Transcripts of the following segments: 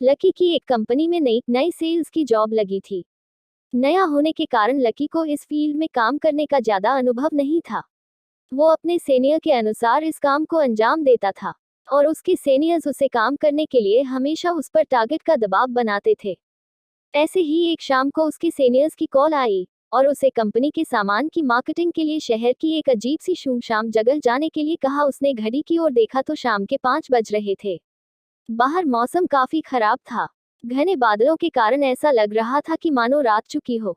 Lucky की एक company में नई नई सेल्स की जॉब लगी थी। नया होने के कारण लकी को इस फील्ड में काम करने का ज्यादा अनुभव नहीं था। वो अपने सीनियर के अनुसार इस काम को अंजाम देता था और उसके सीनियर्स उसे काम करने के लिए हमेशा उस पर टारगेट का दबाव बनाते थे। ऐसे ही एक शाम को उसके सीनियर्स की कॉल आई और उसे कंपनी के सामान की मार्केटिंग के लिए शहर की एक अजीब सी सुनसान जगह जाने के लिए कहा। उसने घड़ी की ओर देखा तो शाम के 5 बज रहे थे। बाहर मौसम काफी खराब था। घने बादलों के कारण ऐसा लग रहा था कि मानो रात चुकी हो।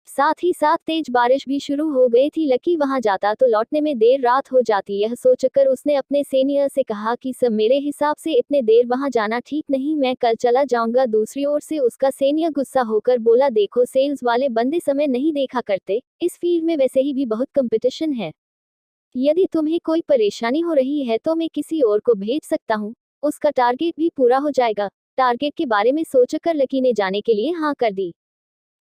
साथ ही साथ तेज बारिश भी शुरू हो गई थी। लकी वहां जाता तो लौटने में देर रात हो जाती। यह सोचकर उसने अपने सीनियर से कहा कि सब मेरे हिसाब से इतने देर वहां जाना ठीक नहीं, मैं कल चला जाऊंगा। दूसरी ओर से उसका सीनियर गुस्सा होकर बोला, देखो सेल्स वाले बंदे समय नहीं देखा करते, इस फील्ड में वैसे ही भी बहुत कंपटीशन है। यदि तुम्हें कोई परेशानी हो रही है तो मैं किसी और को भेज सकता हूँ, उसका टारगेट भी पूरा हो जाएगा। टारगेट के बारे में सोचकर लकी ने जाने के लिए हाँ कर दी।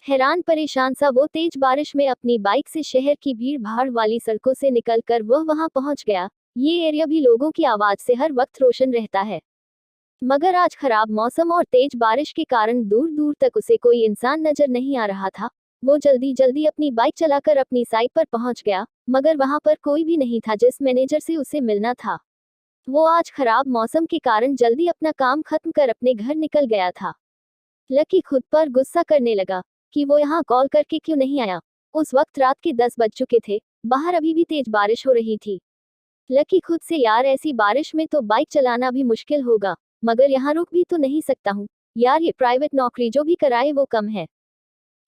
हैरान परेशान सा वो तेज बारिश में अपनी बाइक से शहर की भीड़ भाड़ वाली सड़कों से निकलकर वह वहां पहुंच गया। ये एरिया भी लोगों की आवाज से हर वक्त रोशन रहता है। मगर आज खराब मौसम और तेज बारिश के कारण दूर दूर तक उसे कोई इंसान नजर नहीं आ रहा था। वो जल्दी जल्दी अपनी बाइक चलाकर अपनी साइट पर पहुंच गया, मगर वहां पर कोई भी नहीं था जिस मैनेजर से उसे मिलना था। वो आज खराब मौसम के कारण जल्दी अपना काम खत्म कर अपने घर निकल गया था। लकी खुद पर गुस्सा करने लगा कि वो यहाँ कॉल करके क्यों नहीं आया। उस वक्त रात के 10 बज चुके थे, बाहर अभी भी तेज बारिश हो रही थी। लकी खुद से, यार ऐसी बारिश में तो बाइक चलाना भी मुश्किल होगा, मगर यहाँ रुक भी तो नहीं सकता हूँ। यार ये प्राइवेट नौकरी जो भी कराए वो कम है।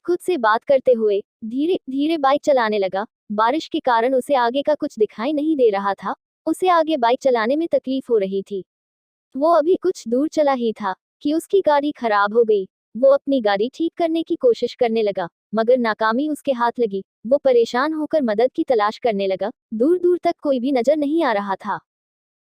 खुद से बात करते हुए धीरे धीरे बाइक चलाने लगा। बारिश के कारण उसे आगे का कुछ दिखाई नहीं दे रहा था। उसे आगे बाइक चलाने में तकलीफ हो रही थी। वो अभी कुछ दूर चला ही था कि उसकी गाड़ी खराब हो गई। वो अपनी गाड़ी ठीक करने की कोशिश करने लगा, मगर नाकामी उसके हाथ लगी। वो परेशान होकर मदद की तलाश करने लगा। दूर दूर तक कोई भी नजर नहीं आ रहा था।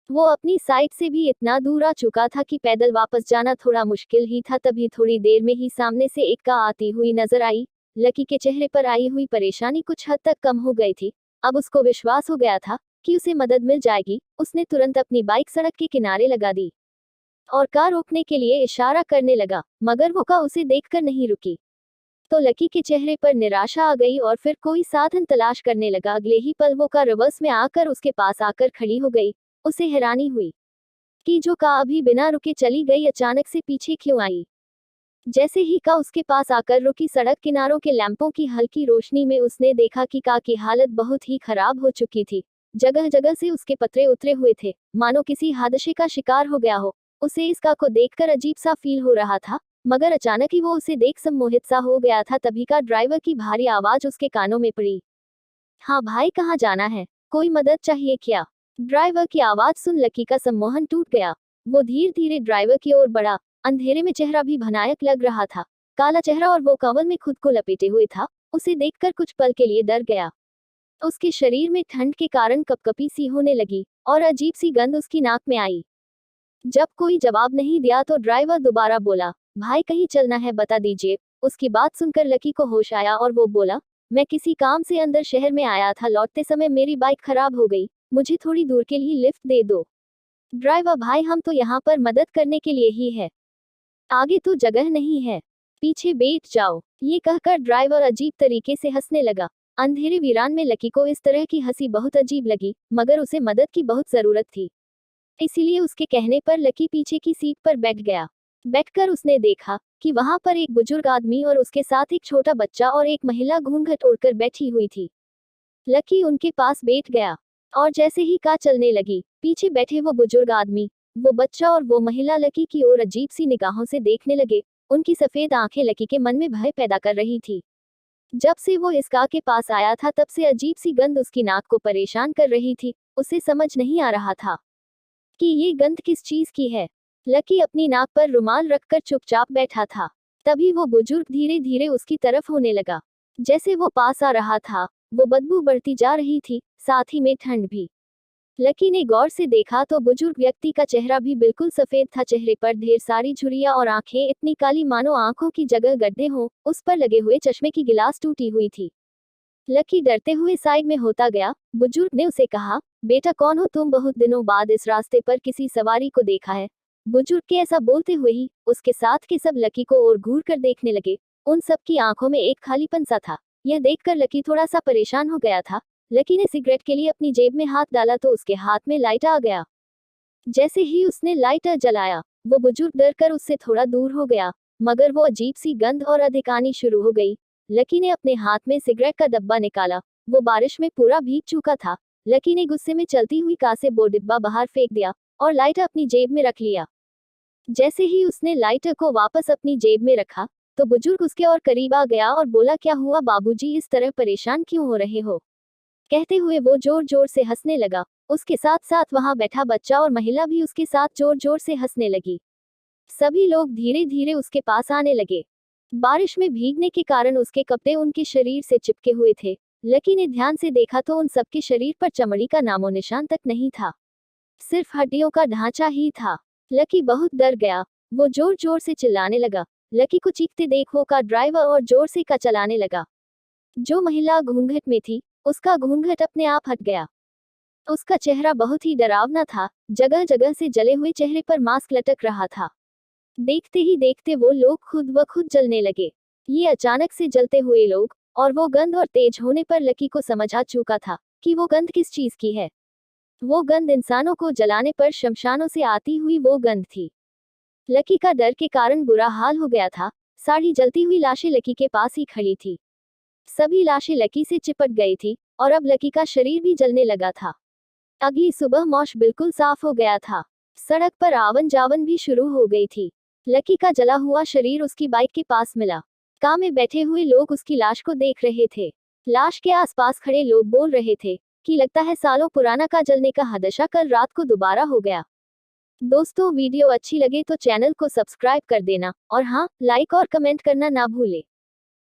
वो अपनी साइट से भी इतना दूर आ चुका था कि पैदल वापस जाना थोड़ा मुश्किल ही था। तभी थोड़ी देर में ही सामने से एक कार आती हुई नजर आई। लकी के चेहरे पर आई हुई परेशानी कुछ हद तक कम हो गई थी। अब उसको विश्वास हो गया था कि उसे मदद मिल जाएगी। उसने तुरंत अपनी बाइक सड़क के किनारे लगा दी और कार रोकने के लिए इशारा करने लगा, मगर वो कार उसे देखकर नहीं रुकी। तो लकी के चेहरे पर निराशा आ गई और फिर कोई साधन तलाश करने लगा। अगले ही पल वो कार रिवर्स में आकर उसके पास आकर खड़ी हो गई। उसे हैरानी हुई कि जो कार अभी बिना रुके चली गई अचानक से पीछे क्यों आई। जैसे ही कार उसके पास आकर रुकी, सड़क किनारों के लैंपों की हल्की रोशनी में उसने देखा कि कार की हालत बहुत ही खराब हो चुकी थी। जगह जगह से उसके पतरे उतरे हुए थे, मानो किसी हादसे का शिकार हो गया हो। उसे इस कार को देखकर अजीब सा फील हो रहा था, मगर अचानक ही वो उसे देख सम्मोहित सा हो गया था। तभी कार ड्राइवर की भारी आवाज उसके कानों में पड़ी। हाँ भाई, कहाँ जाना है? कोई मदद चाहिए क्या? ड्राइवर की आवाज सुन लकी का सम्मोहन टूट गया। वो धीरे धीरे ड्राइवर की ओर बढ़ा। अंधेरे में चेहरा भी भयानक लग रहा था। काला चेहरा और वो कंबल में खुद को लपेटे हुए था। उसे देखकर कुछ पल के लिए डर गया। उसके शरीर में ठंड के कारण कपकपी सी होने लगी और अजीब सी गंध उसकी नाक में आई। जब कोई जवाब नहीं दिया तो ड्राइवर दोबारा बोला, भाई कहीं चलना है, बता दीजिए। उसकी बात सुनकर लकी को होश आया और वो बोला, मैं किसी काम से अंदर शहर में आया था, लौटते समय मेरी बाइक खराब हो गई, मुझे थोड़ी दूर के लिए लिफ्ट दे दो। ड्राइवर भाई, हम तो यहाँ पर मदद करने के लिए ही है, आगे तो जगह नहीं है, पीछे बैठ जाओ। ये कहकर ड्राइवर अजीब तरीके से हंसने लगा। अंधेरे वीरान में लकी को इस तरह की हंसी बहुत अजीब लगी, मगर उसे मदद की बहुत जरूरत थी, इसीलिए उसके कहने पर लकी पीछे की सीट पर बैठ गया। बैठकर उसने देखा कि वहां पर एक बुजुर्ग आदमी और उसके साथ एक छोटा बच्चा और एक महिला घूंघट ओढ़कर बैठी हुई थी। लकी उनके पास बैठ गया और जैसे ही कार चलने लगी, पीछे बैठे वो बुजुर्ग आदमी, वो बच्चा और वो महिला लकी की ओर अजीब सी निगाहों से देखने लगे। उनकी सफेद आंखें लकी के मन में भय पैदा कर रही थी। जब से वो इस कार के पास आया था तब से अजीब सी गंध उसकी नाक को परेशान कर रही थी। उसे समझ नहीं आ रहा था कि ये गंध किस चीज की है। लकी अपनी नाक पर रुमाल रखकर चुपचाप बैठा था। तभी वो बुजुर्ग धीरे धीरे उसकी तरफ होने लगा। जैसे वो पास आ रहा था, वो बदबू बढ़ती जा रही थी, साथ ही में ठंड भी। लकी ने गौर से देखा तो बुजुर्ग व्यक्ति का चेहरा भी बिल्कुल सफेद था। चेहरे पर ढेर सारी झुर्रियां और आंखें इतनी काली मानो आंखों की जगह गड्ढे हों। उस पर लगे हुए चश्मे की गिलास टूटी हुई थी। लकी डरते हुए साइड में होता गया। बुजुर्ग ने उसे कहा, बेटा कौन हो तुम? बहुत दिनों बाद इस रास्ते पर किसी सवारी को देखा है, बुजुर्ग के ऐसा बोलते हुए ही उसके साथ के सब लकी को और घूर कर देखने लगे। उन सब की आंखों में एक खालीपन सा था। यह देखकर लकी थोड़ा सा परेशान हो गया था। लकी ने सिगरेट के लिए अपनी जेब में हाथ डाला तो उसके हाथ में लाइटर आ गया। जैसे ही उसने लाइटर जलाया, वो बुजुर्ग डर कर उससे थोड़ा दूर हो गया, मगर वो अजीब सी गंध और अधिक आनी शुरू हो गई। लकी ने अपने हाथ में सिगरेट का डब्बा निकाला। वो बारिश में पूरा भीग चुका था। लकी ने गुस्से में चलती हुई कार से वो डिब्बा बाहर फेंक दिया और लाइटर अपनी जेब में रख लिया। जैसे ही उसने लाइटर को वापस अपनी जेब में रखा, तो बुजुर्ग उसके और करीब आ गया और बोला, क्या हुआ बाबूजी, इस तरह परेशान क्यों हो रहे हो? कहते हुए वो जोर जोर से हंसने लगा। उसके साथ साथ वहां बैठा बच्चा और महिला भी उसके साथ जोर जोर से हंसने लगी। सभी लोग धीरे धीरे उसके पास आने लगे। बारिश में भीगने के कारण उसके कपड़े उनके शरीर से चिपके हुए थे। लकी ने ध्यान से देखा तो उन सबके शरीर पर चमड़ी का नामो निशान तक नहीं था, सिर्फ हड्डियों का ढांचा ही था। लकी बहुत डर गया। वो जोर जोर से चिल्लाने लगा। लकी को चीखते देख वो कार ड्राइवर और जोर से कार चलाने लगा। जो महिला घूंघट में थी, उसका घूंघट अपने आप हट गया। उसका चेहरा बहुत ही डरावना था। जगह जगह से जले हुए चेहरे पर मास्क लटक रहा था। देखते ही देखते वो लोग खुद ब खुद जलने लगे। ये अचानक से जलते हुए लोग और वो गंध और तेज होने पर लकी को समझ आ चुका था कि वो गंध किस चीज की है। वो गंध इंसानों को जलाने पर शमशानों से आती हुई वो गंध थी। लकी का डर के कारण बुरा हाल हो गया था। सारी जलती हुई लाशें लकी के पास ही खड़ी थी। सभी लाशें लकी से चिपट गई थी और अब लकी का शरीर भी जलने लगा था। अगली सुबह मौसम बिल्कुल साफ हो गया था। सड़क पर आवन जावन भी शुरू हो गई थी। लकी का जला हुआ शरीर उसकी बाइक के पास मिला। कार में बैठे हुए लोग उसकी लाश को देख रहे थे। लाश के आसपास खड़े लोग बोल रहे थे कि लगता है सालों पुराना का जलने का हादसा कल रात को दोबारा हो गया। दोस्तों, वीडियो अच्छी लगे तो चैनल को सब्सक्राइब कर देना और हाँ, लाइक और कमेंट करना ना भूले।